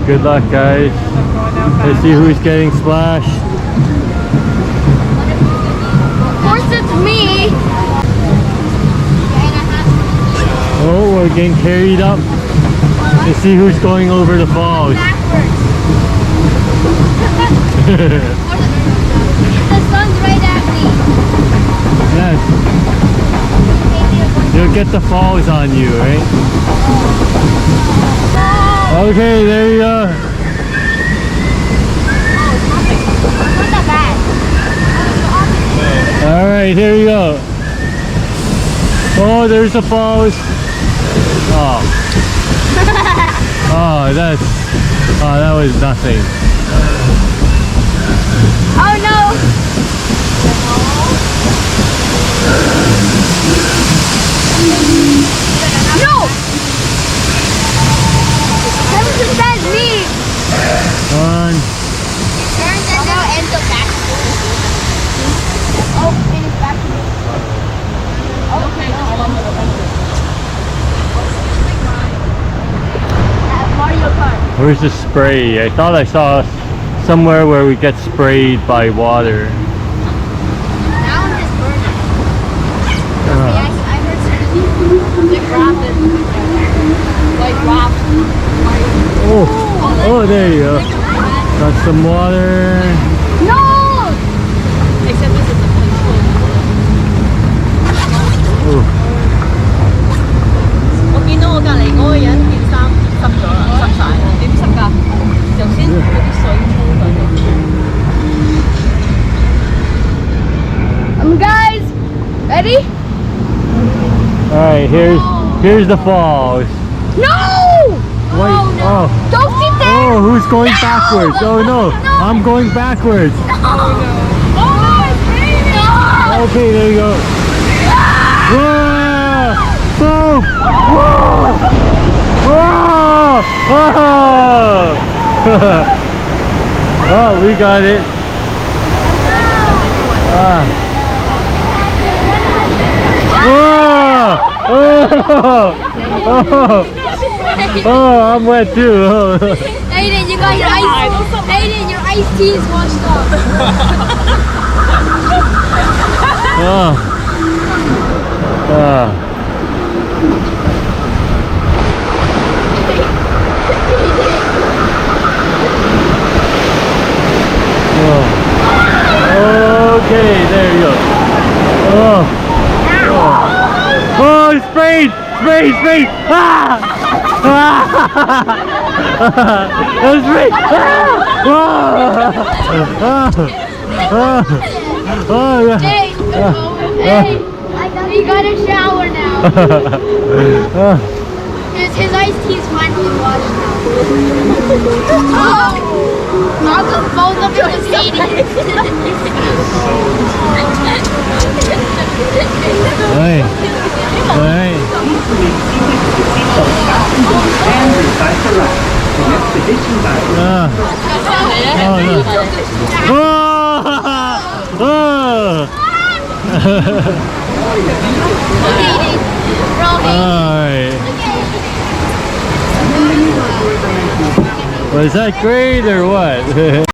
Good luck, guys. Let's see who's getting splashed. Of course it's me. Oh, we're getting carried up. Let's see who's going over the falls. The sun's right at me. Yes. You'll get the falls on you, right? Okay, there you go. Not that bad. Alright, here we go. Oh, there's the falls. Oh. Oh, that was nothing. Oh no! No! That's me! One. Turn that now and go back. Oh, and it's back to me. Okay. Mario Kart. Where's the spray? I thought I saw somewhere where we get sprayed by water. Now I'm just burning. I heard certain like raft. Like raft. Oh, there you go. Got some water. No! Except this is a control. Oh. 我見到我隔離嗰個人件衫濕咗啦，濕晒啦，點濕㗎？頭先嗰啲水沖佢哋。Guys, ready? Alright, here's the falls. No! Wait, oh. Don't sit there! Oh, who's going backwards? Oh no, I'm going backwards. Okay, there you go. Whoa! Boom! Whoa! Whoa! Oh! Oh, we got it. Whoa! Oh, I'm wet too. Aiden, you got your ice. Aiden, your iced tea is washed off. Okay, there you go. Oh, sprayed! Sprayed! Ah! That's sprayed! Oh, yeah. Hey, we got a shower now. His iced tea is finally washed now. Both of you was hating it. Hey. Hey. Alright. Was that great or what?